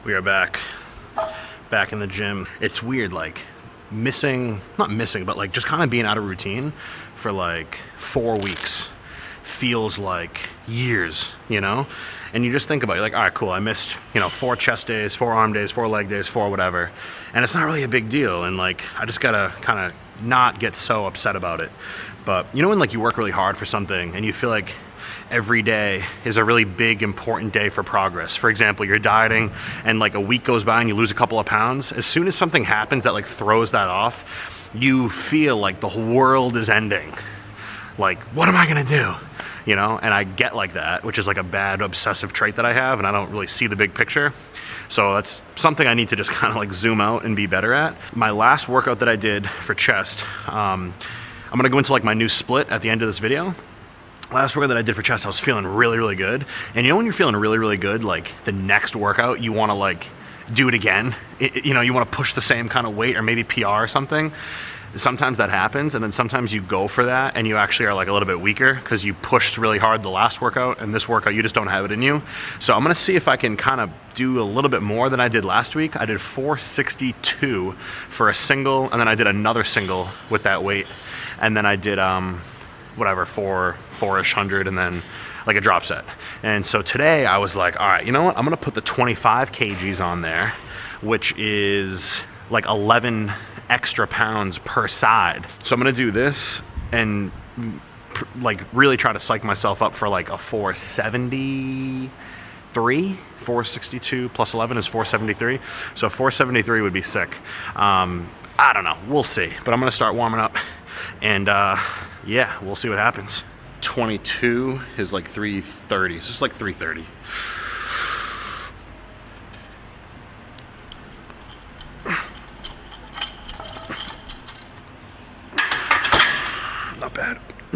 We are back in the gym. It's weird, like not missing, but like just kind of being out of routine for like 4 weeks feels like years, you know? And you just think about it, you're like, all right, cool, I missed, 4 chest days, 4 arm days, 4 leg days, 4 whatever. And it's not really a big deal. And like, I just gotta kind of not get so upset about it. But you know when like you work really hard for something and you feel like every day is a really big, important day for progress. For example, you're dieting and like a week goes by and you lose a couple of pounds. As soon as something happens that like throws that off, you feel like the whole world is ending. Like, what am I gonna do? And I get like that, which is like a bad obsessive trait that I have, and I don't really see the big picture. So that's something I need to just kind of like zoom out and be better at. My last workout that I did for chest, I'm gonna go into like my new split at the end of this video. Last workout that I did for chest, I was feeling really, really good. And when you're feeling really, really good, like the next workout, you wanna like do it again. You wanna push the same kind of weight or maybe PR or something. Sometimes that happens, and then sometimes you go for that and you actually are like a little bit weaker because you pushed really hard the last workout, and this workout you just don't have it in you. So I'm gonna see if I can kind of do a little bit more than I did last week. I did 462 for a single, and then I did another single with that weight, and then I did whatever, 4-ish hundred, and then like a drop set. And so today I was like, all right, you know what? I'm gonna put the 25 kgs on there, which is like 11 extra pounds per side. So I'm gonna do this and like really try to psych myself up for like a 462 plus 11 is 473. So 473 would be sick. I don't know, we'll see, but I'm gonna start warming up and yeah, we'll see what happens. 22 is like 330, so it's like 330.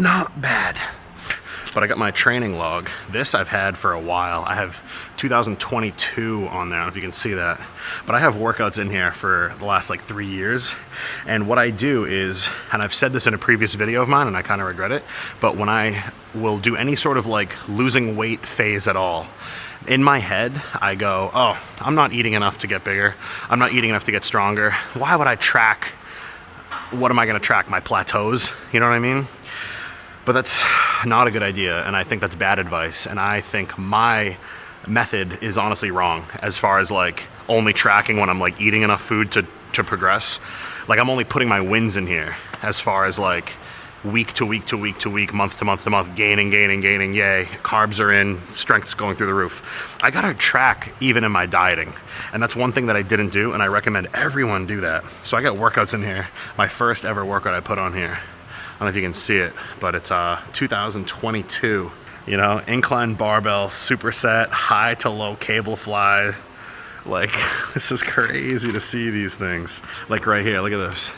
Not bad. But I got my training log. This I've had for a while. I have 2022 on there, I don't know if you can see that. But I have workouts in here for the last like 3 years. And what I do is, and I've said this in a previous video of mine and I kind of regret it, but when I will do any sort of like losing weight phase at all, in my head, I go, oh, I'm not eating enough to get bigger. I'm not eating enough to get stronger. Why would I track? What am I gonna track? My plateaus? You know what I mean? But that's not a good idea, and I think that's bad advice, and I think my method is honestly wrong as far as like only tracking when I'm like eating enough food to progress. Like I'm only putting my wins in here as far as like week to week to week to week, month to month to month, gaining, yay, carbs are in, strength's going through the roof. I gotta track even in my dieting, and that's one thing that I didn't do, and I recommend everyone do that. So I got workouts in here. My first ever workout I put on here, I don't know if you can see it, but it's 2022, incline barbell, superset, high to low cable fly. Like, this is crazy to see these things. Like right here, look at this.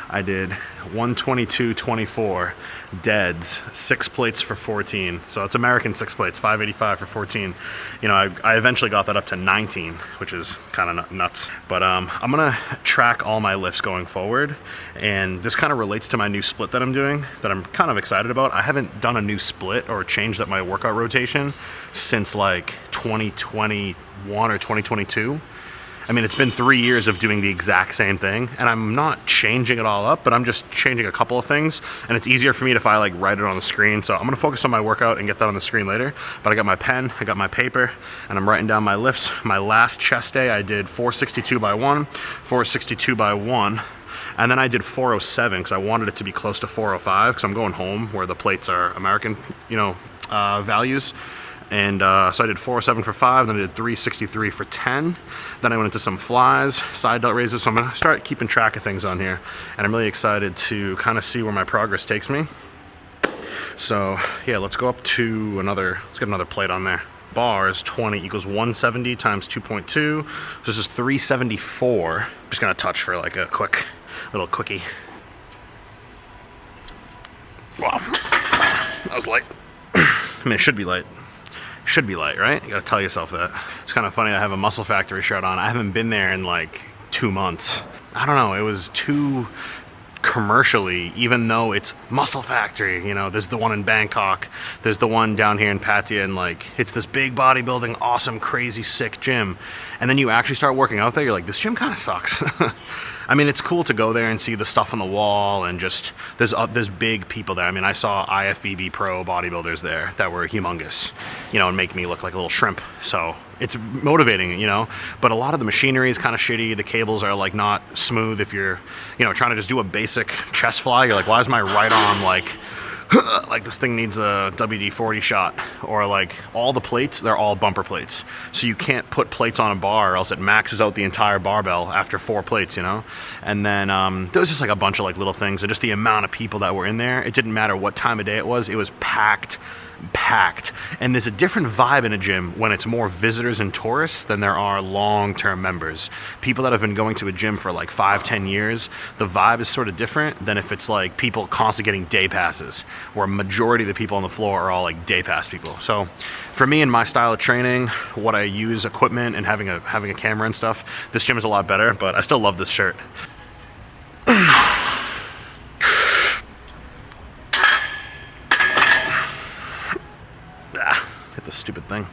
I did 122.24 deads, 6 plates for 14. So it's American 6 plates, 585 for 14. I eventually got that up to 19, which is kind of nuts. But I'm gonna track all my lifts going forward. And this kind of relates to my new split that I'm doing, that I'm kind of excited about. I haven't done a new split or changed up my workout rotation since like 2021 or 2022. I mean, it's been 3 years of doing the exact same thing, and I'm not changing it all up, but I'm just changing a couple of things, and it's easier for me if I like write it on the screen. So I'm gonna focus on my workout and get that on the screen later. But I got my pen, I got my paper, and I'm writing down my lifts. My last chest day, I did 462 by 1, 462 by 1, and then I did 407 because I wanted it to be close to 405 because I'm going home where the plates are American, values. And so I did 407 for 5, then I did 363 for 10. Then I went into some flies, side delt raises. So I'm gonna start keeping track of things on here. And I'm really excited to kind of see where my progress takes me. So yeah, let's go up to let's get another plate on there. Bars 20 equals 170 times 2.2. So this is 374. I'm just gonna touch for like a quick, little quickie. Wow, that was light. I mean, it should be light. Should be light, right? You gotta tell yourself that. It's kind of funny, I have a Muscle Factory shirt on. I haven't been there in like 2 months. I don't know, it was too commercially, even though it's Muscle Factory, you know, there's the one in Bangkok, there's the one down here in Pattaya, and like, it's this big bodybuilding, awesome, crazy, sick gym. And then you actually start working out there, you're like, this gym kind of sucks. I mean, it's cool to go there and see the stuff on the wall, and just, there's big people there. I mean, I saw IFBB pro bodybuilders there that were humongous, you know, and make me look like a little shrimp. So it's motivating, you know, but a lot of the machinery is kind of shitty. The cables are like not smooth. If you're, you know, trying to just do a basic chest fly, you're like, why is my right arm like this thing needs a WD-40 shot? Or like, all the plates, they're all bumper plates, so you can't put plates on a bar or else it maxes out the entire barbell after 4 plates, you know. And then there was just like a bunch of like little things, and just the amount of people that were in there, it didn't matter what time of day it was packed. And there's a different vibe in a gym when it's more visitors and tourists than there are long-term members. People that have been going to a gym for like 5-10 years, the vibe is sort of different than if it's like people constantly getting day passes, where a majority of the people on the floor are all like day pass people. So for me and my style of training, what I use, equipment, and having a camera and stuff, this gym is a lot better, but I still love this shirt. Hit the stupid thing.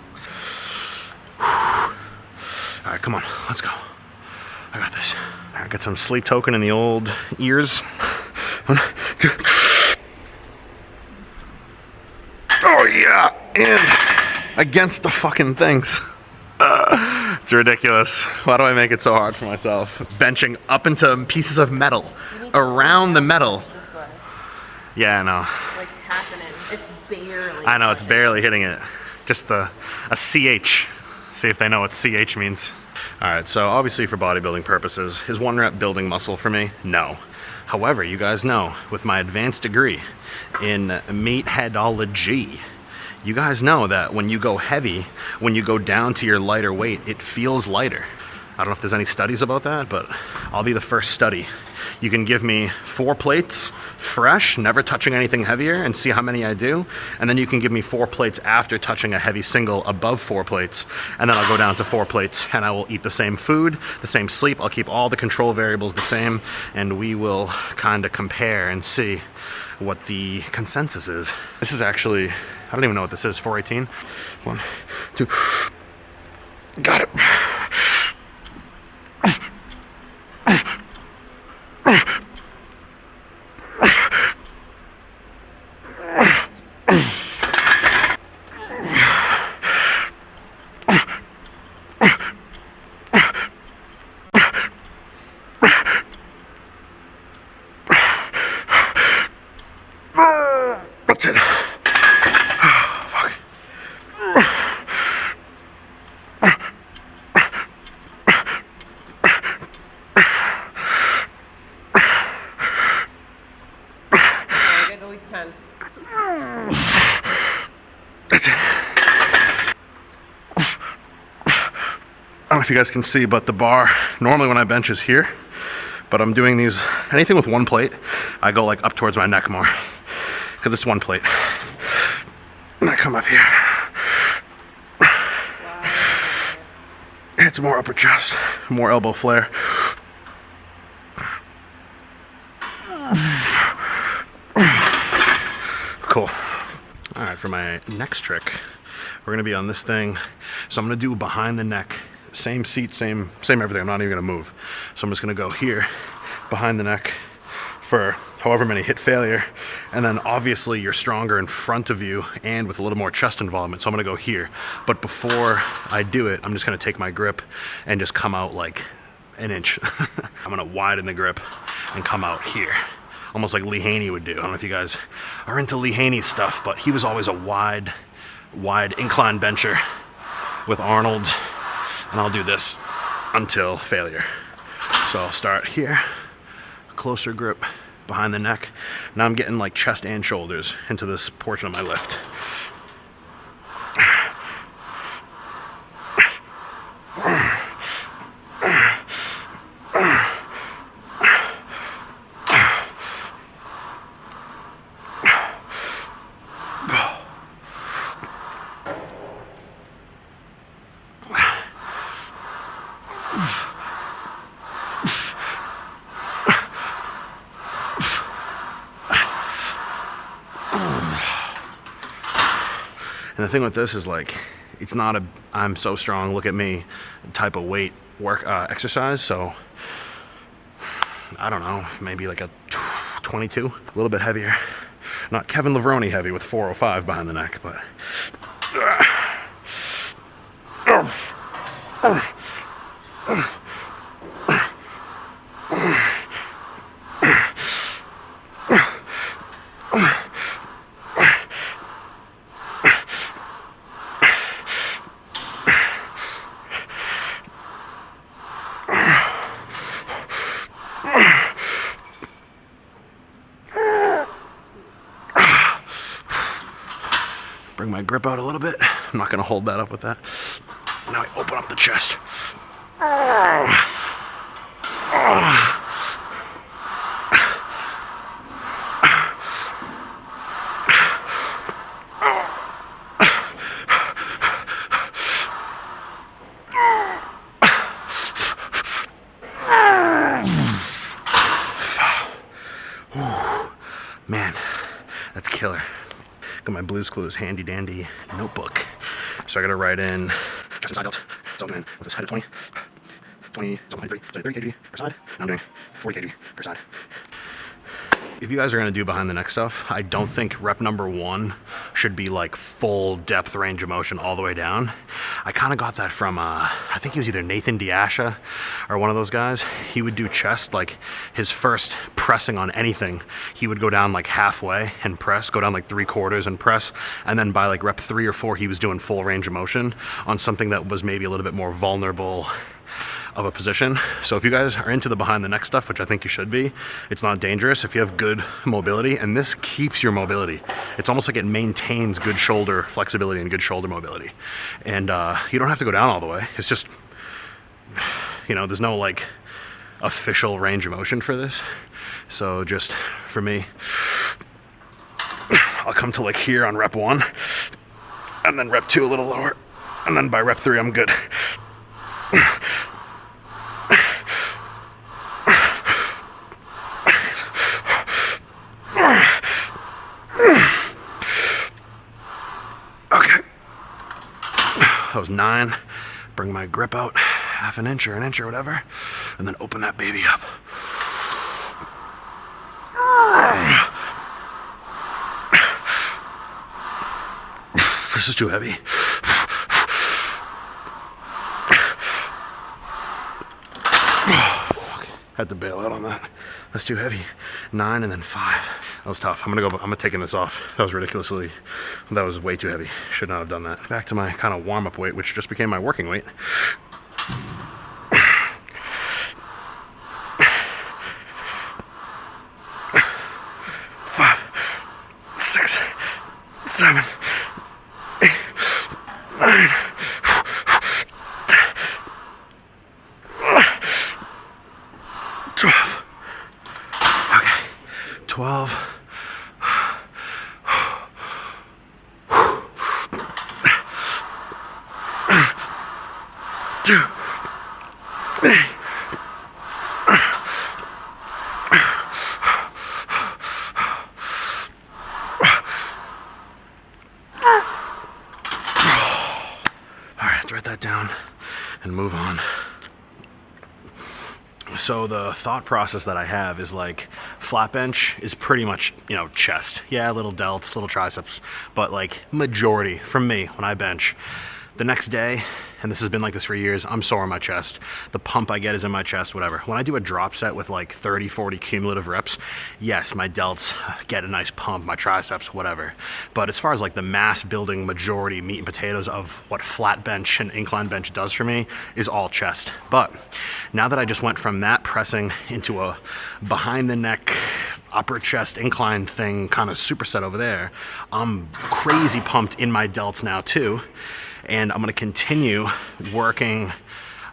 All right, come on, let's go. I got this. I got some sleep token in the old ears. 1, 2. Oh yeah, and against the fucking things. It's ridiculous. Why do I make it so hard for myself? Benching up into pieces of metal, around the metal. This way. Yeah, I know. Like half an inch. It's barely. I know, it's barely hitting it. Just a CH. See if they know what CH means. All right, so obviously for bodybuilding purposes, is 1 rep building muscle for me? No. However, you guys know, with my advanced degree in meatheadology, you guys know that when you go heavy, when you go down to your lighter weight, it feels lighter. I don't know if there's any studies about that, but I'll be the first study. You can give me 4 plates, fresh, never touching anything heavier, and see how many I do. And then you can give me 4 plates after touching a heavy single above 4 plates. And then I'll go down to 4 plates, and I will eat the same food, the same sleep. I'll keep all the control variables the same, and we will kind of compare and see what the consensus is. This is actually, I don't even know what this is, 418. 1, 2, got it. That's it. Oh, fuck. Get at least 10. That's it. I don't know if you guys can see, but the bar, normally when I bench is here, but I'm doing these, anything with 1 plate, I go like up towards my neck more, because it's 1 plate. And I come up here. Wow. It's more upper chest, more elbow flare. Cool. All right, for my next trick, we're gonna be on this thing. So I'm gonna do behind the neck, same seat, same everything. I'm not even gonna move. So I'm just gonna go here, behind the neck, for however many hit failure. And then obviously you're stronger in front of you and with a little more chest involvement. So I'm gonna go here. But before I do it, I'm just gonna take my grip and just come out like an inch. I'm gonna widen the grip and come out here. Almost like Lee Haney would do. I don't know if you guys are into Lee Haney's stuff, but he was always a wide incline bencher with Arnold. And I'll do this until failure. So I'll start here, closer grip behind the neck. Now I'm getting like chest and shoulders into this portion of my lift. And the thing with this is like, it's not a I'm so strong, look at me type of weight work exercise. So I don't know, maybe like a 22, a little bit heavier. Not Kevin Levrone heavy with 405 behind the neck, but bring my grip out a little bit. I'm not gonna hold that up with that. Now I open up the chest. Man, that's killer. Got my Blue's Clues handy dandy notebook. So I gotta write in chest and side delts. So I'm doing with this height of 20, so 30 kg per side. And I'm doing 40 kg per side. If you guys are gonna do behind the neck stuff, I don't think rep number 1 should be like full depth range of motion all the way down. I kind of got that from, I think he was either Nathan Diasha or one of those guys. He would do chest, like his first pressing on anything, he would go down like halfway and press, go down like 3/4 and press. And then by like rep 3 or 4, he was doing full range of motion on something that was maybe a little bit more vulnerable of a position. So if you guys are into the behind the neck stuff, which I think you should be, it's not dangerous if you have good mobility, and this keeps your mobility. It's almost like it maintains good shoulder flexibility and good shoulder mobility. And you don't have to go down all the way. It's just, you know, there's no like official range of motion for this. So just for me, I'll come to like here on rep 1, and then rep 2 a little lower, and then by rep 3 I'm good. That was 9. Bring my grip out half an inch or an inch or whatever, and then open that baby up. This is too heavy. Fuck. Had to bail out on that. That's too heavy. 9 and then 5. That was tough. I'm taking this off. That was that was way too heavy. Should not have done that. Back to my kind of warm-up weight, which just became my working weight. 5, 6, 7, 8, 9. 12. Okay, 12. 2. All right, let's write that down and move on. So the thought process that I have is like flat bench is pretty much, you know, chest. Yeah, little delts, little triceps, but like majority from me when I bench. The next day, and this has been like this for years, I'm sore in my chest. The pump I get is in my chest, whatever. When I do a drop set with like 30, 40 cumulative reps, yes, my delts get a nice pump, my triceps, whatever. But as far as like the mass building majority meat and potatoes of what flat bench and incline bench does for me is all chest. But now that I just went from that pressing into a behind the neck, upper chest incline thing kind of superset over there, I'm crazy pumped in my delts now too. And I'm gonna continue working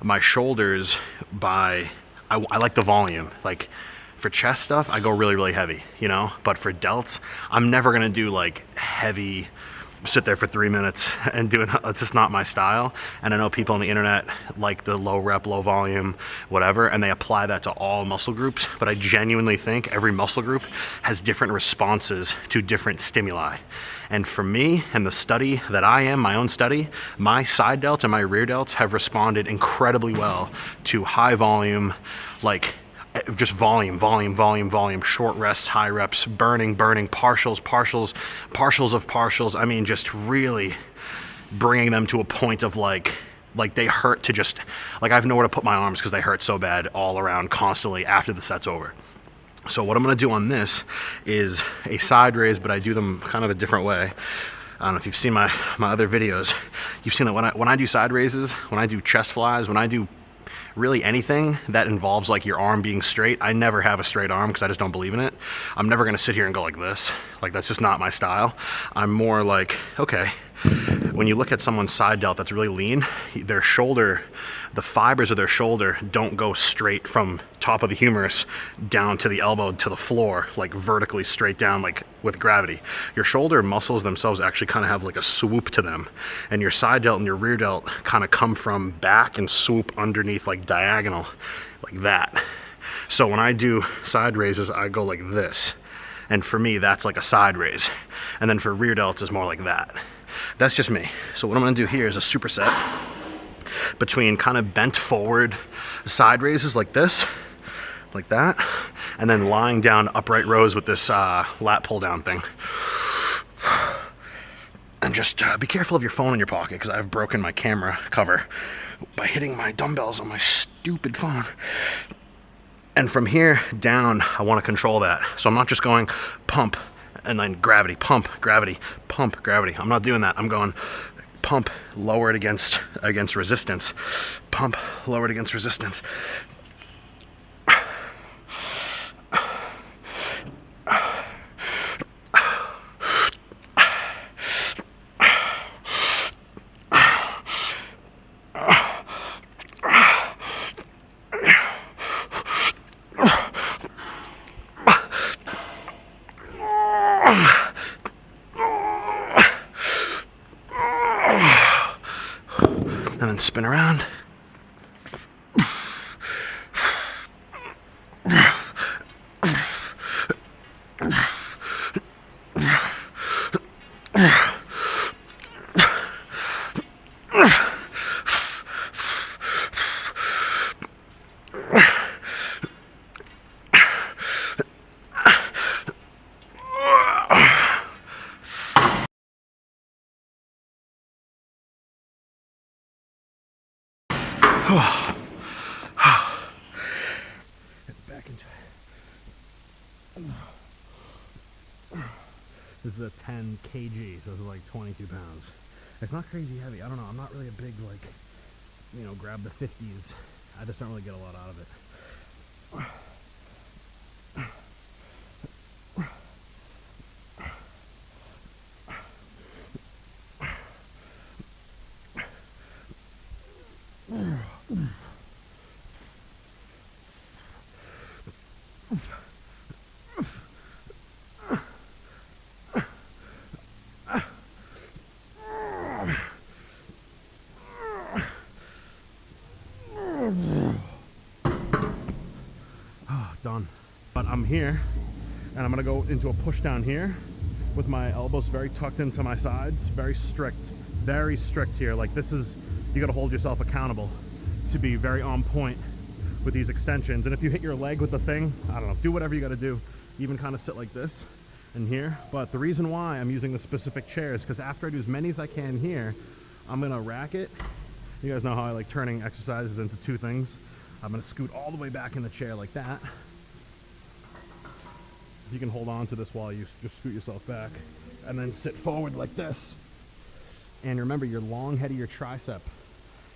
my shoulders by, I like the volume. Like for chest stuff, I go really, really heavy, you know? But for delts, I'm never gonna do like heavy sit there for 3 minutes and do it. It's just not my style. And I know people on the internet like the low rep, low volume, whatever, and they apply that to all muscle groups. But I genuinely think every muscle group has different responses to different stimuli. And for me, and the study that I am, my own study, my side delts and my rear delts have responded incredibly well to high volume, like just volume, short rests, high reps, burning, partials of partials. I mean, just really bringing them to a point of like they hurt to just, like I have nowhere to put my arms because they hurt so bad all around constantly after the set's over. So what I'm gonna do on this is a side raise, but I do them kind of a different way. I don't know if you've seen my other videos. You've seen that when I do side raises, when I do chest flies, when I do really anything that involves like your arm being straight, I never have a straight arm because I just don't believe in it. I'm never gonna sit here and go like this. Like that's just not my style. I'm more like, okay, when you look at someone's side delt that's really lean, their shoulder, the fibers of their shoulder don't go straight from top of the humerus down to the elbow to the floor, like vertically straight down, like with gravity. Your shoulder muscles themselves actually kind of have like a swoop to them, and your side delt and your rear delt kind of come from back and swoop underneath, like diagonal, like that. So when I do side raises, I go like this, and for me that's like a side raise, and then for rear delts is more like that. That's just me. So what I'm gonna do here is a superset between kind of bent forward side raises like this, like that, and then lying down upright rows with this lat pull down thing. And just be careful of your phone in your pocket because I've broken my camera cover by hitting my dumbbells on my stupid phone. And from here down, I want to control that. So I'm not just going pump and then gravity, pump, gravity, pump, gravity. I'm not doing that. I'm going pump, lower it against resistance. Pump, lower it against resistance. And then spin around. Back into it. This is a 10 kg, so this is like 22 pounds. It's not crazy heavy. I don't know. I'm not really a big, like, you know, grab the 50s. I just don't really get a lot out of it. Done. But I'm here, and I'm gonna go into a push down here with my elbows very tucked into my sides, very strict here. Like this is, you gotta hold yourself accountable to be very on point with these extensions. And if you hit your leg with the thing, I don't know, do whatever you gotta do. Even kind of sit like this and here. But the reason why I'm using the specific chair is because after I do as many as I can here, I'm gonna rack it. You guys know how I like turning exercises into two things. I'm gonna scoot all the way back in the chair like that. You can hold on to this while you just scoot yourself back, and then sit forward like this. And remember, your long head of your tricep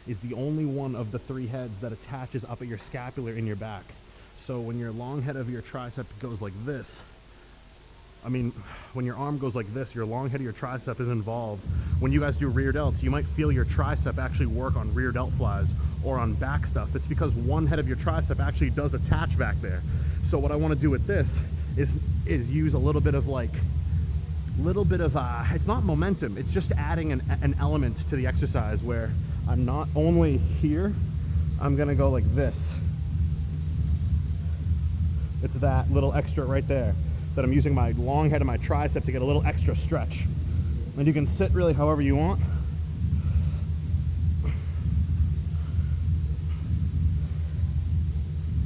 is the only one of the three heads that attaches up at your scapular in your back. So when your long head of your tricep goes like this, when your arm goes like this, your long head of your tricep is involved. When you guys do rear delts, you might feel your tricep actually work on rear delt flies or on back stuff. It's because one head of your tricep actually does attach back there. So what I want to do with this is use a little bit of like little bit of, it's not momentum, it's just adding an element to the exercise where I'm not only here, I'm gonna go like this. It's that little extra right there that I'm using my long head of my tricep to get a little extra stretch. And you can sit really however you want.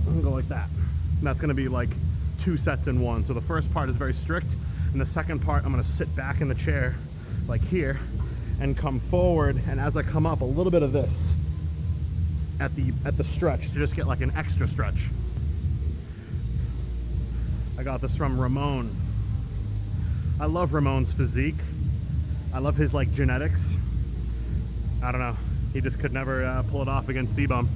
And go like that. And that's gonna be like 2 sets in one. So the first part is very strict, and the second part I'm gonna sit back in the chair like here and come forward, and as I come up, a little bit of this at the stretch to just get like an extra stretch. I got this from Ramon. I love Ramon's physique. I love his like genetics. I don't know, he just could never pull it off against C-Bum.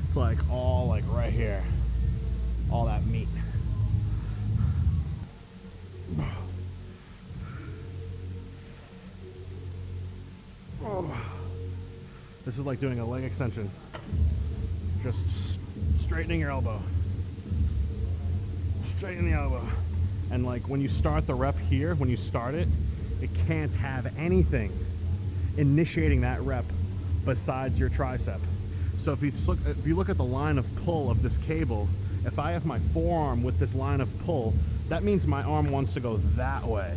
It's like all like right here, all that meat. This is like doing a leg extension. Just straightening your elbow. Straighten the elbow. And like when you start the rep here, when you start it, it can't have anything initiating that rep besides your tricep. So if you look at the line of pull of this cable, if I have my forearm with this line of pull, that means my arm wants to go that way,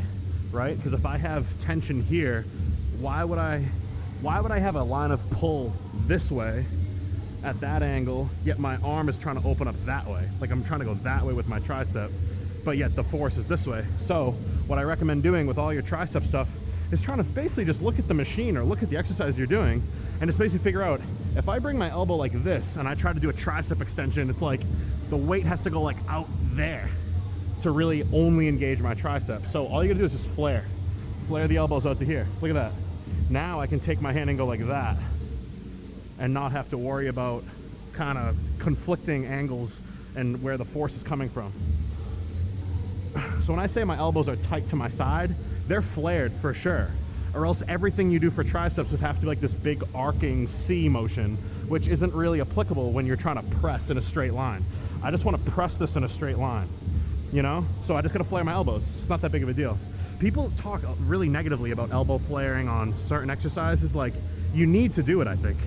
right? Because if I have tension here, why would I have a line of pull this way at that angle, yet my arm is trying to open up that way? Like I'm trying to go that way with my tricep, but yet the force is this way. So what I recommend doing with all your tricep stuff is trying to basically just look at the machine or look at the exercise you're doing and just basically figure out, if I bring my elbow like this and I try to do a tricep extension, it's like the weight has to go like out there to really only engage my tricep. So all you gotta do is just flare the elbows out to here. Look at that. Now I can take my hand and go like that and not have to worry about kind of conflicting angles and where the force is coming from. So when I say my elbows are tight to my side, they're flared for sure. Or else everything you do for triceps would have to be like this big arcing C motion, which isn't really applicable when you're trying to press in a straight line. I just want to press this in a straight line, you know? So I just gotta flare my elbows. It's not that big of a deal. People talk really negatively about elbow flaring on certain exercises. Like, you need to do it, I think.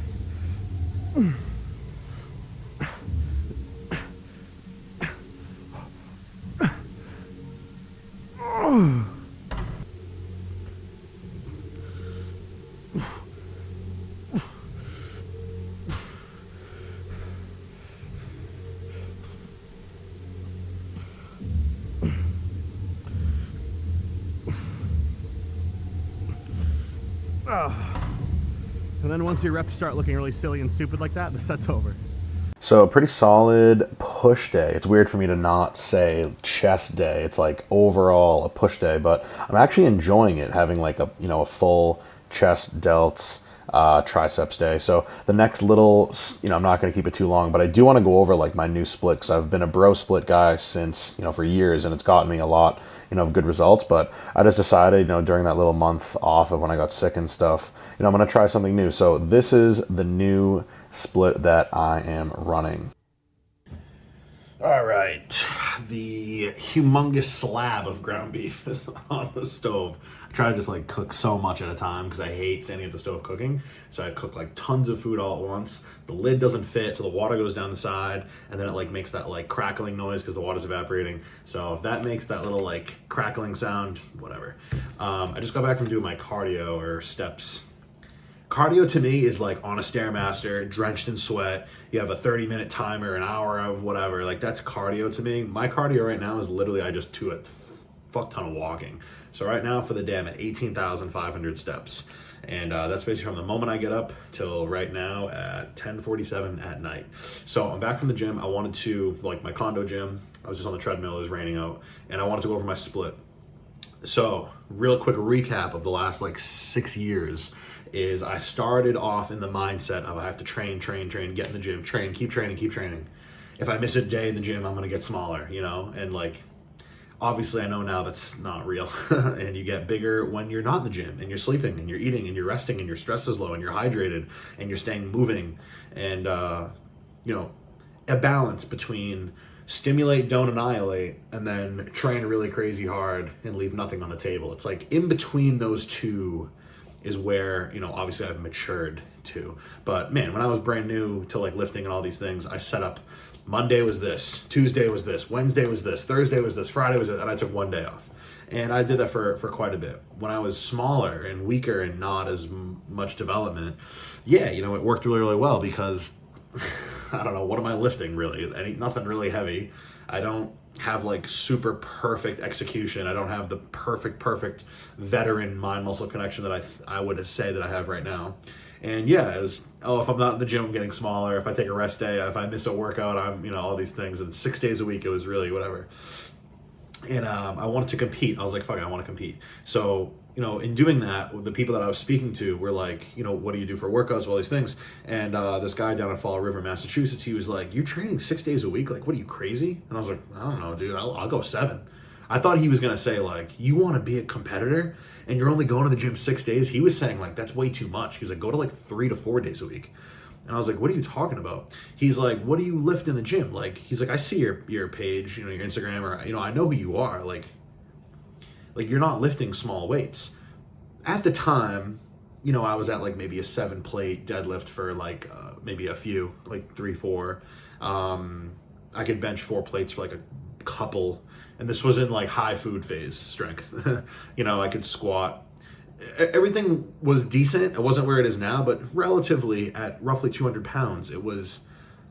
And then once your reps start looking really silly and stupid like that, the set's over. So a pretty solid push day. It's weird for me to not say chest day. It's like overall a push day, but I'm actually enjoying it, having like a, you know, a full chest delts triceps day. So the next little, you know, I'm not going to keep it too long, but I do want to go over like my new split, because I've been a bro split guy since, you know, for years, and it's gotten me a lot, you know, of good results. But I just decided, you know, during that little month off of when I got sick and stuff, you know, I'm going to try something new. So this is the new split that I am running. All right, the humongous slab of ground beef is on the stove. I try to just like cook so much at a time because I hate standing at the stove cooking. So I cook like tons of food all at once. The lid doesn't fit, so the water goes down the side, and then it like makes that like crackling noise because the water's evaporating. So if that makes that little like crackling sound, whatever. I just got back from doing my cardio or steps. Cardio to me is like on a Stairmaster, drenched in sweat. You have a 30-minute timer, an hour of whatever. Like that's cardio to me. My cardio right now is literally I just do a fuck ton of walking. So right now for the day I'm at 18,500 steps. And that's basically from the moment I get up till right now at 10:47 at night. So I'm back from the gym. I wanted to, like my condo gym, I was just on the treadmill, it was raining out, and I wanted to go over my split. So real quick recap of the last like 6 years is I started off in the mindset of I have to train, get in the gym, train, keep training. If I miss a day in the gym, I'm gonna get smaller, you know? And like, obviously I know now that's not real. And you get bigger when you're not in the gym and you're sleeping and you're eating and you're resting and your stress is low and you're hydrated and you're staying moving. And, you know, a balance between stimulate, don't annihilate, and then train really crazy hard and leave nothing on the table. It's like in between those two is where, you know, obviously I've matured to. But man, when I was brand new to like lifting and all these things, I set up Monday was this, Tuesday was this, Wednesday was this, Thursday was this, Friday was this, and I took one day off. And I did that for quite a bit. When I was smaller and weaker and not as much development, yeah, you know, it worked really, really well because I don't know, what am I lifting really? Nothing really heavy. I don't have like super perfect execution. I don't have the perfect veteran mind muscle connection that I would say that I have right now. And yeah, if I'm not in the gym, I'm getting smaller. If I take a rest day, if I miss a workout, I'm, you know, all these things. And 6 days a week, it was really whatever. And I wanted to compete. I was like, fuck it, I want to compete. So, you know, in doing that, the people that I was speaking to were like, you know, what do you do for workouts, all these things? And this guy down in Fall River, Massachusetts, he was like, you're training 6 days a week? Like, what are you, crazy? And I was like, I don't know, dude, I'll go 7. I thought he was going to say like, you want to be a competitor and you're only going to the gym 6 days? He was saying like, that's way too much. He was like, go to like 3 to 4 days a week. And I was like, what are you talking about? He's like, what do you lift in the gym? Like, he's like, I see your page, you know, your Instagram, or, you know, I know who you are. Like you're not lifting small weights. At the time, you know, I was at like maybe a 7-plate deadlift for like maybe a few, like 3, 4. I could bench 4 plates for like a couple. And this was in like high food phase strength. You know, I could squat. Everything was decent. It wasn't where it is now, but relatively at roughly 200 pounds, it was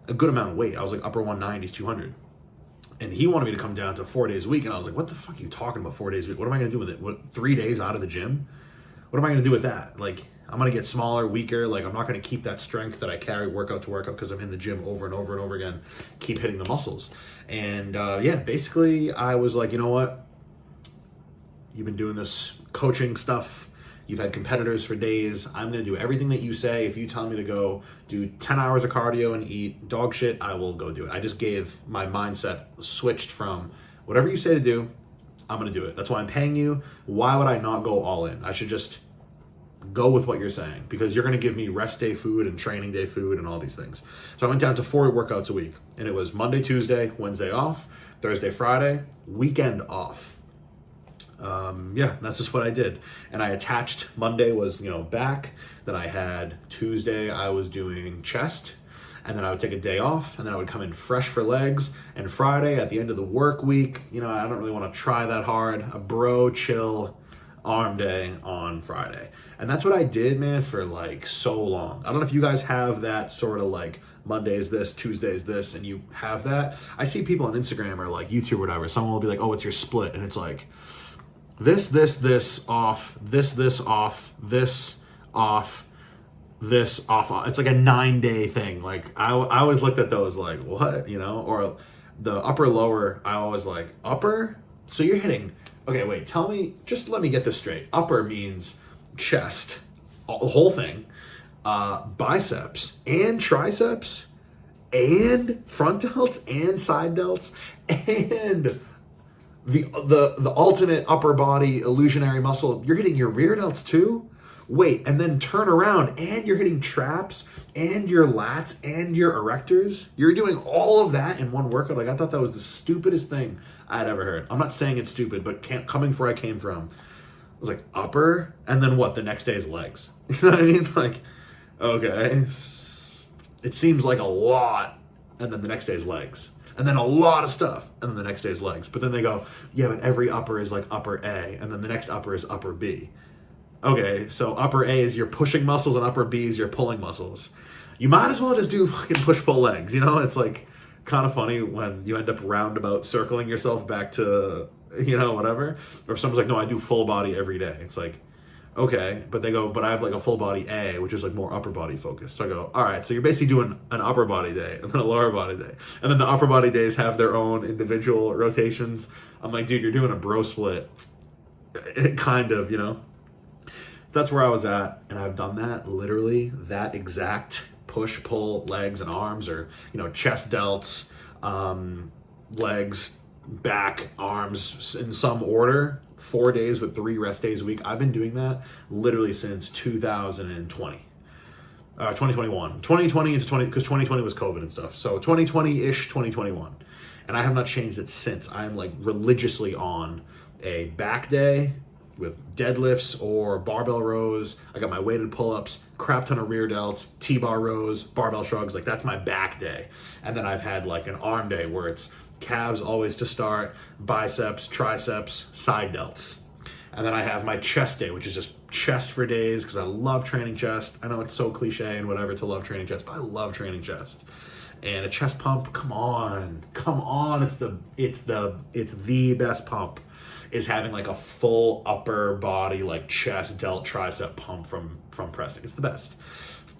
a good amount of weight. I was like upper 190s, 200. And he wanted me to come down to 4 days a week. And I was like, what the fuck are you talking about 4 days a week? What am I going to do with it? What, 3 days out of the gym? What am I going to do with that? Like, I'm going to get smaller, weaker. Like, I'm not going to keep that strength that I carry workout to workout because I'm in the gym over and over and over again, keep hitting the muscles. And yeah, basically I was like, you know what? You've been doing this coaching stuff. You've had competitors for days. I'm going to do everything that you say. If you tell me to go do 10 hours of cardio and eat dog shit, I will go do it. I just gave my mindset switched from whatever you say to do, I'm going to do it. That's why I'm paying you. Why would I not go all in? I should just go with what you're saying because you're going to give me rest day food and training day food and all these things. So I went down to 4 workouts a week, and it was Monday, Tuesday, Wednesday off, Thursday, Friday, weekend off. Yeah, that's just what I did. And I attached, Monday was, you know, back. Then I had Tuesday, I was doing chest. And then I would take a day off. And then I would come in fresh for legs. And Friday, at the end of the work week, you know, I don't really want to try that hard. A bro chill arm day on Friday. And that's what I did, man, for like so long. I don't know if you guys have that sort of like Monday is this, Tuesday is this, and you have that. I see people on Instagram or like YouTube or whatever. Someone will be like, oh, it's your split. And it's like, this off, this off, this off, this off. It's like a 9-day thing. Like I always looked at those like, what, you know? Or the upper lower, I always like, upper? So you're hitting, okay, wait, tell me, just let me get this straight. Upper means chest, the whole thing, biceps and triceps and front delts and side delts and the ultimate upper body illusionary muscle. You're hitting your rear delts too? wait, and then turn around and you're hitting traps and your lats and your erectors. You're doing all of that in one workout. Like, I thought that was the stupidest thing I'd ever heard. I'm not saying it's stupid, but coming from where I came from, I was like, upper, and then what? The next day is legs. You know what I mean? Like, okay, it seems like a lot, and then the next day is legs. And then a lot of stuff, and then the next day is legs. But then they go, yeah, but every upper is like upper A, and then the next upper is upper B. Okay, so upper A is your pushing muscles, and upper B is your pulling muscles. You might as well just do fucking push-pull legs, you know? It's like kind of funny when you end up roundabout circling yourself back to, you know, whatever. Or if someone's like, no, I do full body every day. It's like, okay, but they go, but I have like a full body A, which is like more upper body focused. So I go, all right, so you're basically doing an upper body day and then a lower body day. And then the upper body days have their own individual rotations. I'm like, dude, you're doing a bro split. Kind of, you know? That's where I was at, and I've done that, literally, that exact push, pull, legs and arms, or, you know, chest delts, legs, back, arms, in some order, 4 days with 3 rest days a week. I've been doing that literally since 2020. 2021. 2020 into 20, because 2020 was COVID and stuff. So 2020-ish, 2021. And I have not changed it since. I am like religiously on a back day with deadlifts or barbell rows. I got my weighted pull-ups, crap ton of rear delts, T-bar rows, barbell shrugs. Like, that's my back day. And then I've had like an arm day where it's calves always to start, biceps, triceps, side delts. And then I have my chest day, which is just chest for days, because I love training chest. I know it's so cliche and whatever to love training chest, but I love training chest. And a chest pump, come on, it's the best pump, is having like a full upper body, like chest, delt, tricep pump from pressing. It's the best.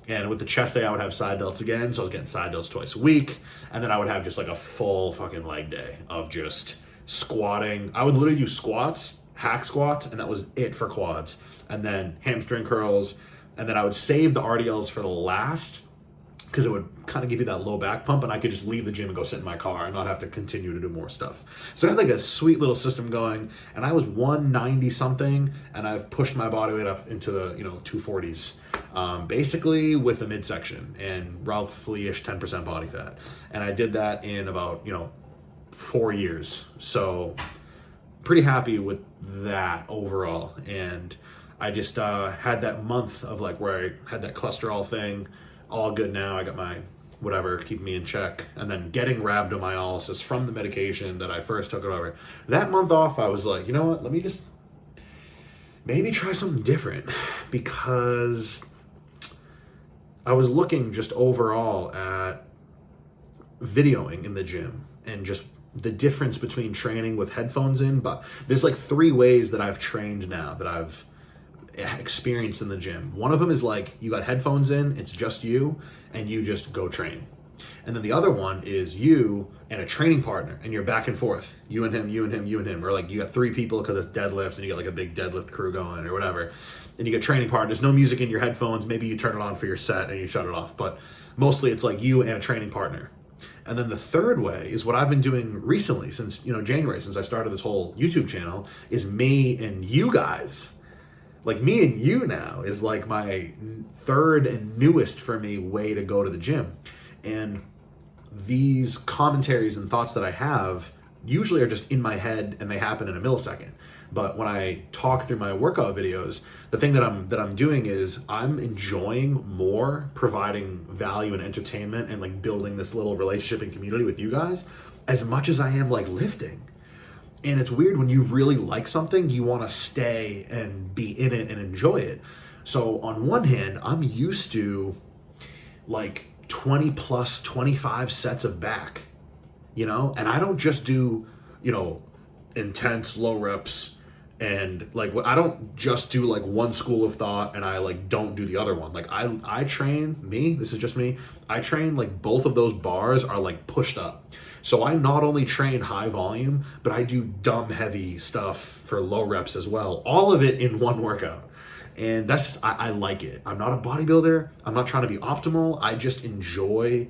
And with the chest day, I would have side delts again, so I was getting side delts twice a week, and then I would have just like a full fucking leg day of just squatting. I would literally do squats, hack squats, and that was it for quads, and then hamstring curls, and then I would save the RDLs for the last, because it would kind of give you that low back pump, and I could just leave the gym and go sit in my car and not have to continue to do more stuff. So I had like a sweet little system going, and I was 190 something, and I've pushed my body weight up into the 240s, basically with a midsection and roughly-ish 10% body fat. And I did that in about 4 years. So pretty happy with that overall. And I just had that month of like where I had that cholesterol thing. All good now. I got my whatever, keeping me in check. And then getting rhabdomyolysis from the medication that I first took it over. That month off, I was like, you know what? Let me just maybe try something different, because I was looking just overall at videoing in the gym and just the difference between training with headphones in. But there's like 3 ways that I've trained now that I've experienced in the gym. One of them is like, you got headphones in, it's just you, and you just go train. And then the other one is you and a training partner, and you're back and forth, you and him, you and him, you and him, or like you got 3 people because it's deadlifts, and you got like a big deadlift crew going or whatever, and you get training partners, no music in your headphones, maybe you turn it on for your set and you shut it off, but mostly it's like you and a training partner. And then the third way is what I've been doing recently since January, since I started this whole YouTube channel, is me and you guys. Like, me and you now is like my third and newest for me way to go to the gym. And these commentaries and thoughts that I have usually are just in my head and they happen in a millisecond. But when I talk through my workout videos, the thing that I'm doing is I'm enjoying more providing value and entertainment and like building this little relationship and community with you guys as much as I am like lifting. And it's weird, when you really like something, you want to stay and be in it and enjoy it. So on one hand, I'm used to like 20 plus 25 sets of back, and I don't just do, intense low reps and like I don't just do like one school of thought and I like don't do the other one. Like I train this is just me. I train like both of those bars are like pushed up. So I not only train high volume, but I do dumb heavy stuff for low reps as well. All of it in one workout. And that's, I like it. I'm not a bodybuilder. I'm not trying to be optimal. I just enjoy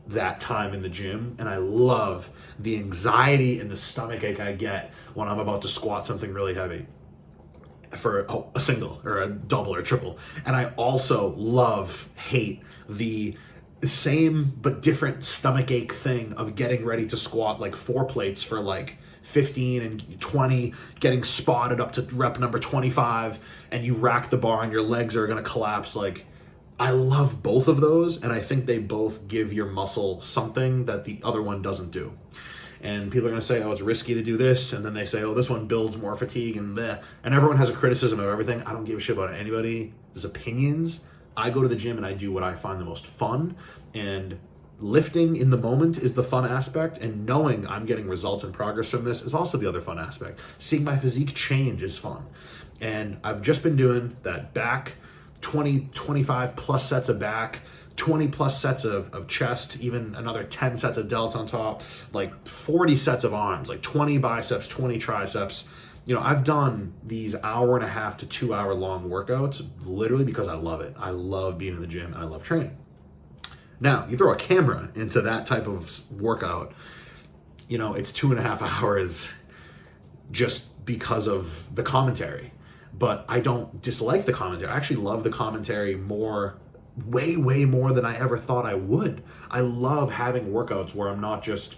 that time in the gym. And I love the anxiety and the stomach ache I get when I'm about to squat something really heavy. for a single or a double or triple. And I also hate the same but different stomach ache thing of getting ready to squat like 4 plates for like 15 and 20, getting spotted up to rep number 25, and you rack the bar and your legs are going to collapse. Like, I love both of those, and I think they both give your muscle something that the other one doesn't do. And people are going to say, oh, it's risky to do this, and then they say, oh, this one builds more fatigue, and bleh. And everyone has a criticism of everything. I don't give a shit about anybody's opinions. I go to the gym and I do what I find the most fun, and lifting in the moment is the fun aspect, and knowing I'm getting results and progress from this is also the other fun aspect. Seeing my physique change is fun. And I've just been doing that back, 20, 25 plus sets of back, 20 plus sets of chest, even another 10 sets of delts on top, like 40 sets of arms, like 20 biceps, 20 triceps. You know, I've done these 1.5 to 2 hour long workouts literally because I love it. I love being in the gym and I love training. Now, you throw a camera into that type of workout, you know, it's 2.5 hours just because of the commentary. But I don't dislike the commentary. I actually love the commentary more, way more than I ever thought I would. I love having workouts where I'm not just,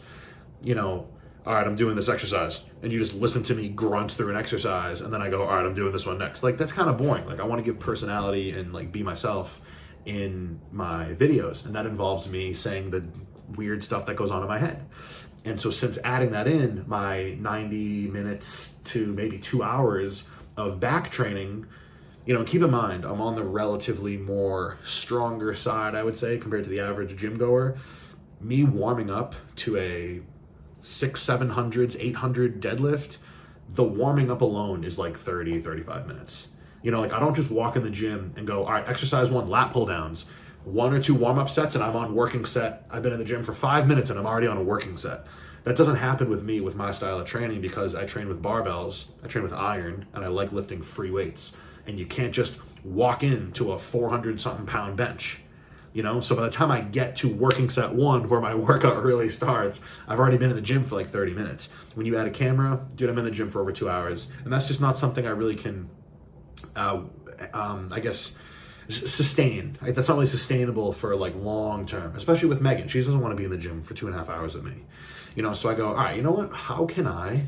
you know, all right, I'm doing this exercise, and you just listen to me grunt through an exercise, and then I go, all right, I'm doing this one next. Like, that's kind of boring. Like, I want to give personality and like be myself in my videos, and that involves me saying the weird stuff that goes on in my head. And so since adding that in, my 90 minutes to maybe 2 hours of back training, you know, keep in mind, I'm on the relatively more stronger side, I would say, compared to the average gym goer. Me warming up to a 700s, 800 deadlift, the warming up alone is like 30, 35 minutes. You know, like, I don't just walk in the gym and go, all right, exercise 1, lat pull downs, 1 or 2 warm-up sets, and I'm on working set. I've been in the gym for 5 minutes and I'm already on a working set. That doesn't happen with me with my style of training, because I train with barbells, I train with iron, and I like lifting free weights. And you can't just walk into a 400 something pound bench, you know? So by the time I get to working set 1, where my workout really starts, I've already been in the gym for like 30 minutes. When you add a camera, dude, I'm in the gym for over 2 hours. And that's just not something I really can, I guess, sustain. Like, that's not really sustainable for like long term, especially with Megan. She doesn't want to be in the gym for 2.5 hours with me, you know? So I go, all right, you know what? How can I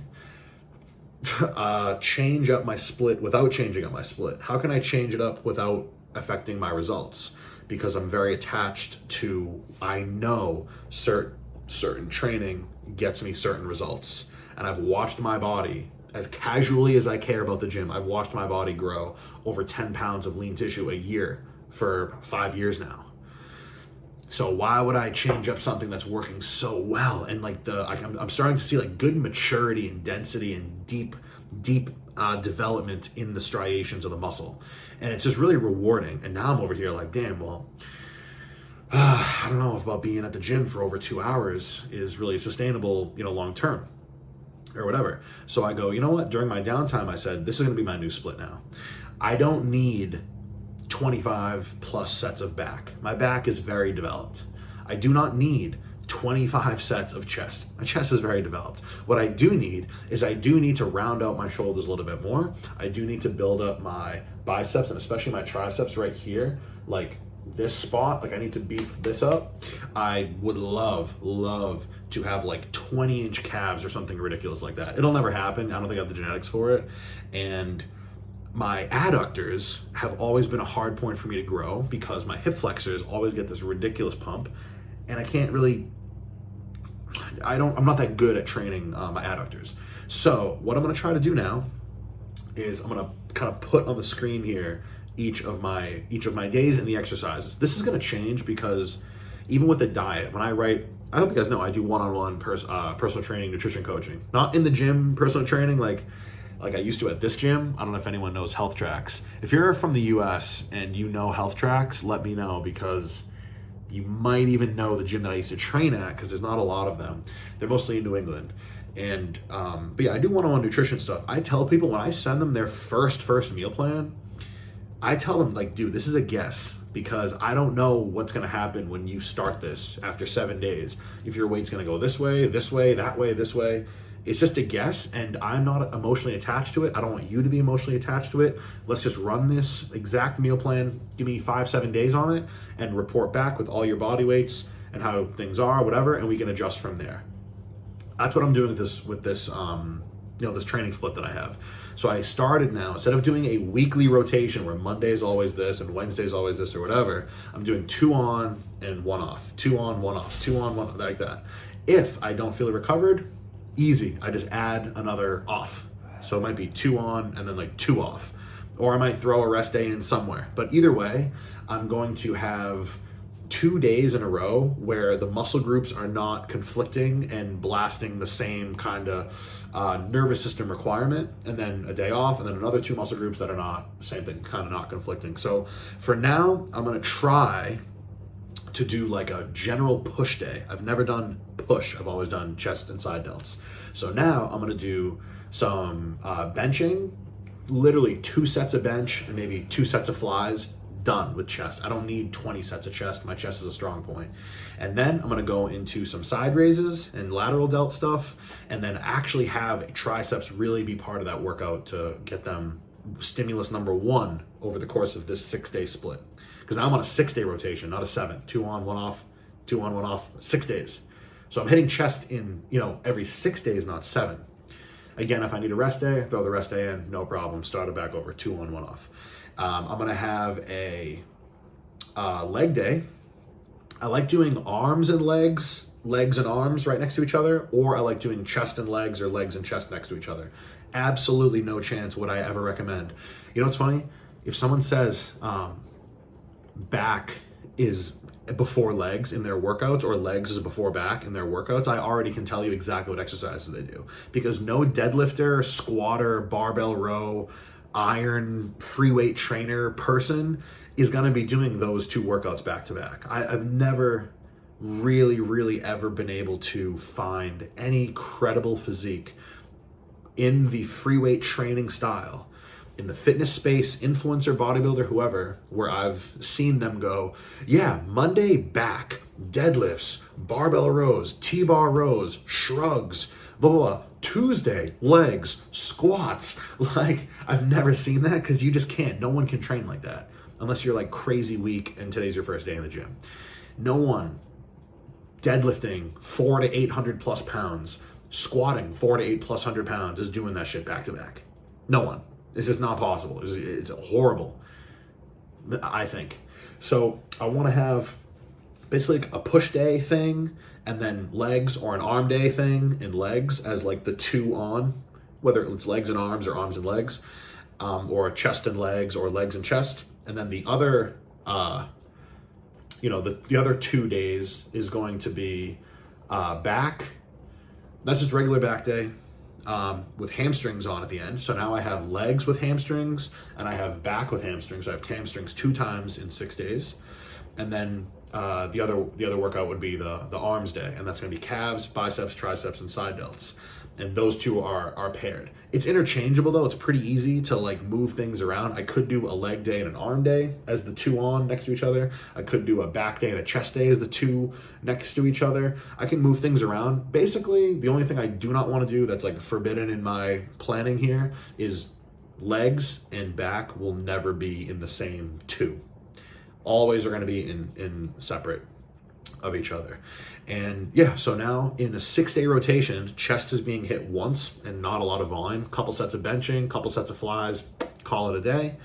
change up my split without changing up my split? How can I change it up without affecting my results? Because I'm very attached to, I know certain training gets me certain results. And I've watched my body, as casually as I care about the gym, I've watched my body grow over 10 pounds of lean tissue a year for 5 years now. So why would I change up something that's working so well? And like I'm starting to see like good maturity and density and deep development in the striations of the muscle. And it's just really rewarding. And now I'm over here like, damn, well, I don't know if about being at the gym for over 2 hours is really sustainable, you know, long term or whatever. So I go, you know what? During my downtime, I said, this is going to be my new split now. I don't need 25 plus sets of back. My back is very developed. I do not need 25 sets of chest. My chest is very developed. What I do need is I do need to round out my shoulders a little bit more. I do need to build up my biceps and especially my triceps right here, like this spot. Like, I need to beef this up. I would love to have like 20-inch calves or something ridiculous like that. It'll never happen. I don't think I have the genetics for it. And my adductors have always been a hard point for me to grow because my hip flexors always get this ridiculous pump, and I can't really, I'm not that good at training my adductors. So what I'm gonna try to do now is I'm gonna kind of put on the screen here each of my days and the exercises. This is gonna change because even with the diet, when I write, I hope you guys know I do one-on-one personal training, nutrition coaching. Not in the gym personal training like I used to at this gym. I don't know if anyone knows Health Tracks. If you're from the US and you know Health Tracks, let me know, because you might even know the gym that I used to train at, because there's not a lot of them. They're mostly in New England. And but yeah, I do one-on-one nutrition stuff. I tell people when I send them their first meal plan, I tell them like, dude, this is a guess, because I don't know what's gonna happen when you start this after 7 days. If your weight's gonna go this way, that way, this way. It's just a guess, and I'm not emotionally attached to it. I don't want you to be emotionally attached to it. Let's just run this exact meal plan. Give me 5-7 days on it and report back with all your body weights and how things are, whatever, and we can adjust from there. That's what I'm doing with this this training split that I have. So I started now, instead of doing a weekly rotation where Monday is always this and Wednesday is always this or whatever, I'm doing 2 on and 1 off, 2 on, 1 off, 2 on, 1 like that. If I don't feel recovered, easy. I just add another off. So it might be 2 on and then like 2 off. Or I might throw a rest day in somewhere. But either way, I'm going to have 2 days in a row where the muscle groups are not conflicting and blasting the same kind of nervous system requirement, and then a day off, and then another 2 muscle groups that are not, same thing, kind of not conflicting. So for now, I'm going to try to do like a general push day. I've never done push. I've always done chest and side delts. So now I'm gonna do some benching, literally 2 sets of bench and maybe 2 sets of flies, done with chest. I don't need 20 sets of chest. My chest is a strong point. And then I'm gonna go into some side raises and lateral delt stuff, and then actually have triceps really be part of that workout to get them stimulus number 1 over the course of this 6-day split. Because now I'm on a 6-day rotation, not a 7. 2 on, 1 off, 2 on, 1 off, 6 days. So I'm hitting chest in, every 6 days, not 7. Again, if I need a rest day, throw the rest day in, no problem. Start it back over, 2 on, 1 off. I'm gonna have a leg day. I like doing arms and legs and arms right next to each other, or I like doing chest and legs or legs and chest next to each other. Absolutely no chance would I ever recommend. You know what's funny? If someone says back is before legs in their workouts, or legs is before back in their workouts, I already can tell you exactly what exercises they do, because no deadlifter, squatter, barbell row, iron, free weight trainer person is going to be doing those 2 workouts back to back. I've never really ever been able to find any credible physique in the free weight training style, in the fitness space, influencer, bodybuilder, whoever, where I've seen them go, yeah, Monday back, deadlifts, barbell rows, T-bar rows, shrugs, blah, blah, blah. Tuesday, legs, squats. Like, I've never seen that, because you just can't. No one can train like that unless you're like crazy weak and today's your first day in the gym. No one deadlifting 400 to 800 plus pounds, squatting 400 to 8 plus 100 pounds is doing that shit back to back. No one. It's just not possible. It's horrible, I think. So I want to have basically like a push day thing, and then legs, or an arm day thing and legs as like the 2 on, whether it's legs and arms or arms and legs, or chest and legs or legs and chest. And then the other, the other 2 days is going to be back. That's just regular back day. With hamstrings on at the end. So now I have legs with hamstrings, and I have back with hamstrings. So I have hamstrings 2 times in 6 days. And then the other workout would be the arms day, and that's going to be calves, biceps, triceps, and side delts. And those 2 are paired. It's interchangeable though. It's pretty easy to like move things around. I could do a leg day and an arm day as the 2 on next to each other. I could do a back day and a chest day as the 2 next to each other. I can move things around. Basically, the only thing I do not want to do that's like forbidden in my planning here is legs and back will never be in the same 2. Always are going to be in separate of each other. And yeah, so now in a 6-day rotation, chest is being hit once and not a lot of volume. Couple sets of benching, couple sets of flies, call it a day.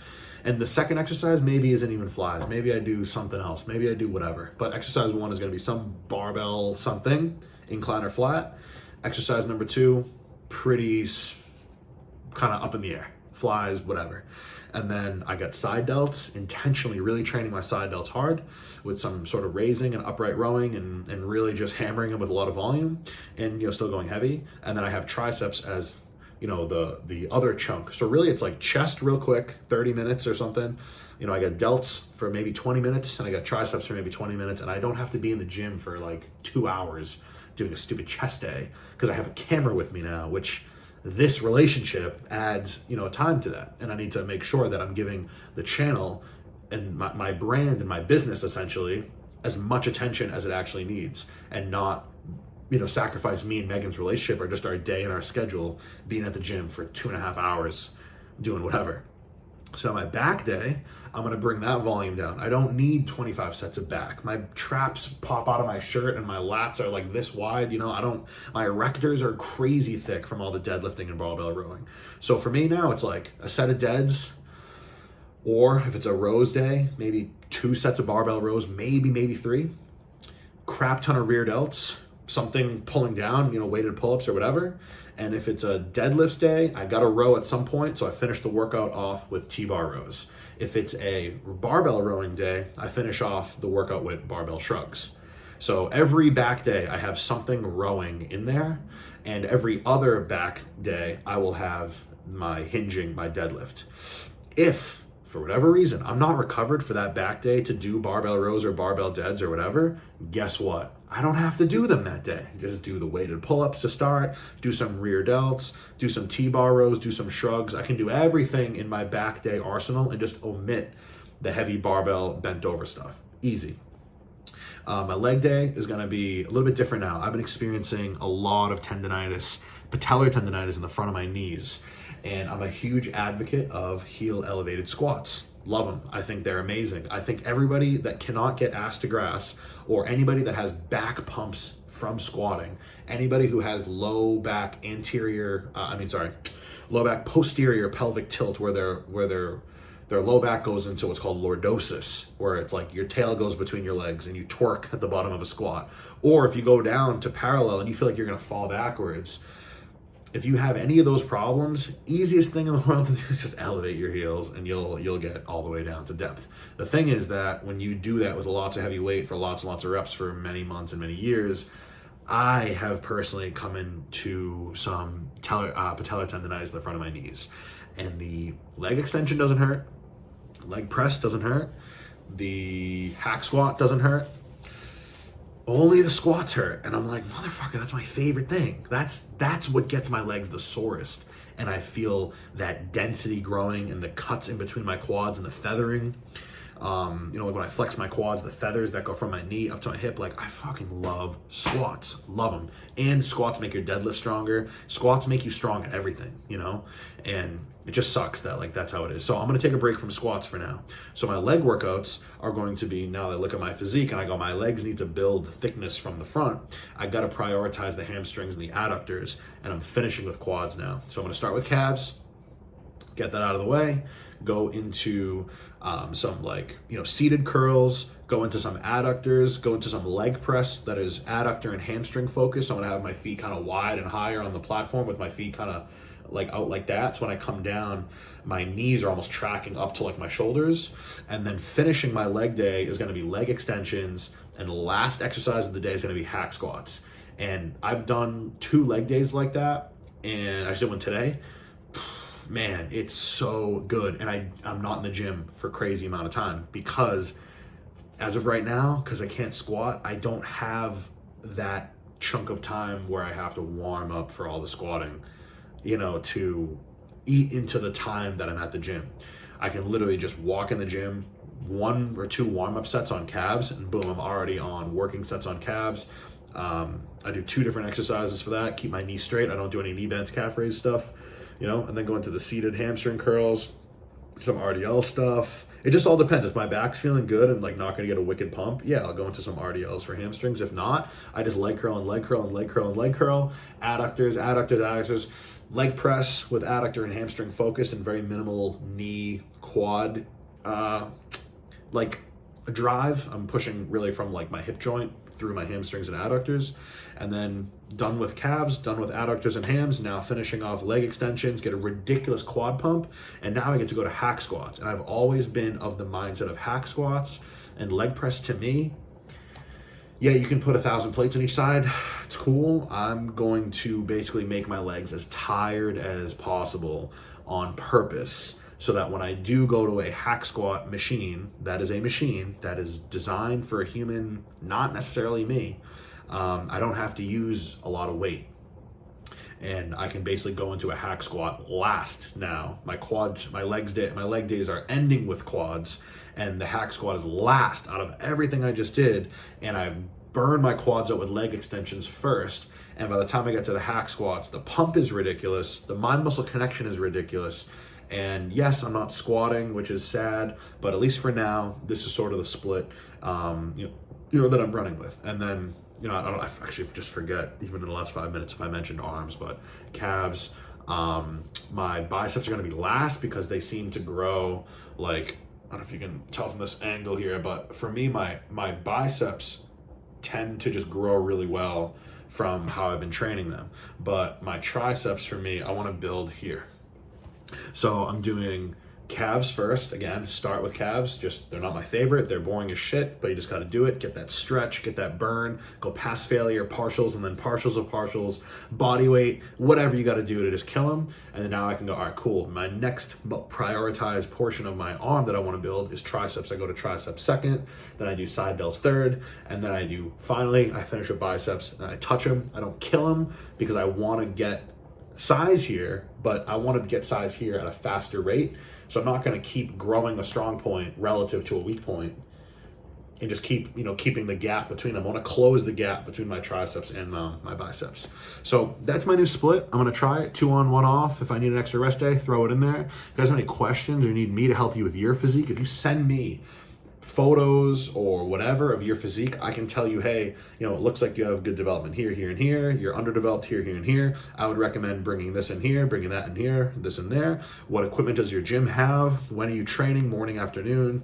And the second exercise maybe isn't even flies. Maybe I do something else. Maybe I do whatever. But exercise 1 is going to be some barbell something, incline or flat. Exercise number 2, pretty kind of up in the air. Flies, whatever. And then I got side delts, intentionally really training my side delts hard with some sort of raising and upright rowing and really just hammering them with a lot of volume and, still going heavy. And then I have triceps as, the other chunk. So really it's like chest real quick, 30 minutes or something. I got delts for maybe 20 minutes and I got triceps for maybe 20 minutes, and I don't have to be in the gym for like 2 hours doing a stupid chest day because I have a camera with me now, which this relationship adds, time to that. And I need to make sure that I'm giving the channel and my brand and my business essentially as much attention as it actually needs, and not sacrifice me and Megan's relationship or just our day and our schedule being at the gym for 2.5 hours doing whatever. So my back day, I'm going to bring that volume down. I don't need 25 sets of back. My traps pop out of my shirt and my lats are like this wide. My erectors are crazy thick from all the deadlifting and barbell rowing. So for me now, it's like a set of deads, or if it's a rows day, maybe 2 sets of barbell rows, maybe 3. Crap ton of rear delts, something pulling down, weighted pull-ups or whatever. And if it's a deadlifts day, I got to row at some point, so I finish the workout off with T-bar rows. If it's a barbell rowing day, I finish off the workout with barbell shrugs. So every back day, I have something rowing in there, and every other back day, I will have my hinging, my deadlift. If, for whatever reason, I'm not recovered for that back day to do barbell rows or barbell deads or whatever, guess what? I don't have to do them that day. Just do the weighted pull-ups to start, do some rear delts, do some T-bar rows, do some shrugs. I can do everything in my back day arsenal and just omit the heavy barbell bent over stuff. Easy. My leg day is going to be a little bit different now. I've been experiencing a lot of tendonitis, patellar tendonitis in the front of my knees. And I'm a huge advocate of heel elevated squats. Love them. I think they're amazing. I think everybody that cannot get ass to grass, or anybody that has back pumps from squatting, anybody who has low back posterior pelvic tilt where their low back goes into what's called lordosis, where it's like your tail goes between your legs and you twerk at the bottom of a squat. Or if you go down to parallel and you feel like you're going to fall backwards, if you have any of those problems, easiest thing in the world to do is just elevate your heels and you'll get all the way down to depth. The thing is that when you do that with lots of heavy weight for lots and lots of reps for many months and many years, I have personally come into some patellar tendonitis in the front of my knees. And the leg extension doesn't hurt, leg press doesn't hurt, the hack squat doesn't hurt. Only the squats hurt. And I'm like, motherfucker, that's my favorite thing. That's what gets my legs the sorest. And I feel that density growing and the cuts in between my quads and the feathering. Like when I flex my quads, the feathers that go from my knee up to my hip, like I fucking love squats. Love them. And squats make your deadlift stronger. Squats make you strong at everything, and it just sucks that that's how it is. So I'm going to take a break from squats for now. So my leg workouts are going to be, now that I look at my physique and I go, my legs need to build the thickness from the front. I got to prioritize the hamstrings and the adductors, and I'm finishing with quads now. So I'm going to start with calves, get that out of the way, go into some seated curls, go into some adductors, go into some leg press that is adductor and hamstring focused. So I'm going to have my feet kind of wide and higher on the platform with my feet kind of out like that. So when I come down, my knees are almost tracking up to my shoulders. And then finishing my leg day is going to be leg extensions, and the last exercise of the day is going to be hack squats. And I've done 2 leg days like that, and I just did one today. Man, it's so good. And I'm not in the gym for crazy amount of time because as of right now, because I can't squat, I don't have that chunk of time where I have to warm up for all the squatting, to eat into the time that I'm at the gym. I can literally just walk in the gym, 1 or 2 warm-up sets on calves, and boom, I'm already on working sets on calves. I do 2 different exercises for that, keep my knee straight. I don't do any knee bends, calf raise stuff, and then go into the seated hamstring curls, some RDL stuff. It just all depends. If my back's feeling good and not gonna get a wicked pump, yeah, I'll go into some RDLs for hamstrings. If not, I just leg curl and leg curl and leg curl and leg curl, adductors, leg press with adductor and hamstring focused and very minimal knee quad drive. I'm pushing really from my hip joint through my hamstrings and adductors, and then done with calves, done with adductors and hams, now finishing off leg extensions, get a ridiculous quad pump, and now I get to go to hack squats. And I've always been of the mindset of hack squats and leg press. To me, yeah, you can put 1,000 plates on each side, it's cool. I'm going to basically make my legs as tired as possible on purpose, so that when I do go to a hack squat machine, that is a machine that is designed for a human, not necessarily me, I don't have to use a lot of weight. And I can basically go into a hack squat last now. My leg days are ending with quads, and the hack squat is last out of everything I just did. And I'm burn my quads out with leg extensions first. And by the time I get to the hack squats, the pump is ridiculous. The mind muscle connection is ridiculous. And yes, I'm not squatting, which is sad, but at least for now, this is sort of the split, that I'm running with. And then, I actually just forget, even in the last 5 minutes, if I mentioned arms, but calves, my biceps are going to be last because they seem to grow like, I don't know if you can tell from this angle here, but for me, my biceps tend to just grow really well from how I've been training them. But my triceps, for me, I want to build here. So I'm doing calves first. Again, start with calves. They're not my favorite. They're boring as shit, but you just got to do it. Get that stretch, get that burn, go past failure, partials, and then partials of partials, body weight, whatever you got to do to just kill them. And then now I can go, all right, cool. My next prioritized portion of my arm that I want to build is triceps. I go to triceps second, then I do side delts third, and then I finish with biceps, and I touch them. I don't kill them because I want to get size here, but I want to get size here at a faster rate. So I'm not going to keep growing a strong point relative to a weak point and just keep, keeping the gap between them. I want to close the gap between my triceps and my biceps. So that's my new split. I'm going to try it 2 on, 1 off. If I need an extra rest day, throw it in there. If you guys have any questions or need me to help you with your physique, if you send me photos or whatever of your physique, I can tell you, hey, it looks like you have good development here, here, and here. You're underdeveloped here, here, and here. I would recommend bringing this in here, bringing that in here, this in there. What equipment does your gym have? When are you training? Morning, afternoon?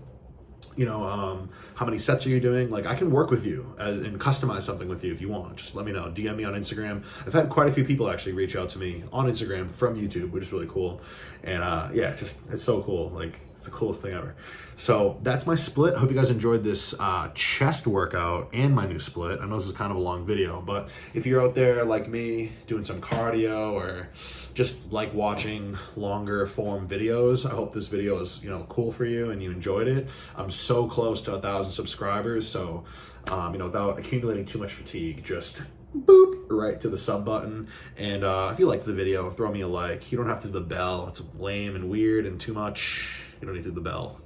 How many sets are you doing? Like, I can work with you and customize something with you if you want. Just let me know. DM me on Instagram. I've had quite a few people actually reach out to me on Instagram from YouTube, which is really cool. And it's so cool. Like, it's the coolest thing ever. So that's my split. I hope you guys enjoyed this chest workout and my new split. I know this is kind of a long video, but if you're out there like me doing some cardio or just like watching longer form videos, I hope this video is cool for you and you enjoyed it. I'm so close to 1,000 subscribers, so without accumulating too much fatigue, just boop right to the sub button. And if you liked the video, throw me a like. You don't have to do the bell. It's lame and weird and too much. You don't need to do the bell.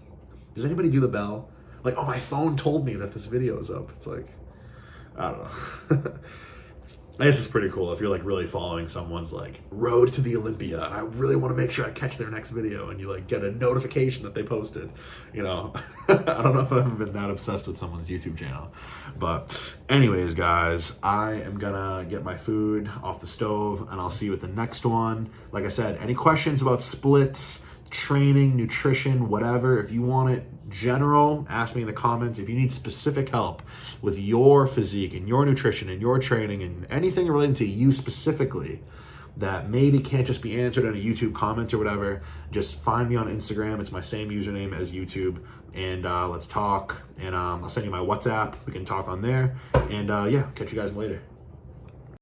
Does anybody do the bell? Like, oh, my phone told me that this video is up. It's like, I don't know. I guess it's pretty cool if you're like really following someone's like road to the Olympia and I really want to make sure I catch their next video and you like get a notification that they posted, I don't know if I've ever been that obsessed with someone's YouTube channel. But anyways, guys, I am gonna get my food off the stove and I'll see you at the next one. Like I said, any questions about splits, training, nutrition, whatever, if you want it general, ask me in the comments. If you need specific help with your physique and your nutrition and your training and anything relating to you specifically that maybe can't just be answered in a YouTube comment or whatever, just find me on Instagram. It's my same username as YouTube, and let's talk. And I'll send you my WhatsApp. We can talk on there. And catch you guys later.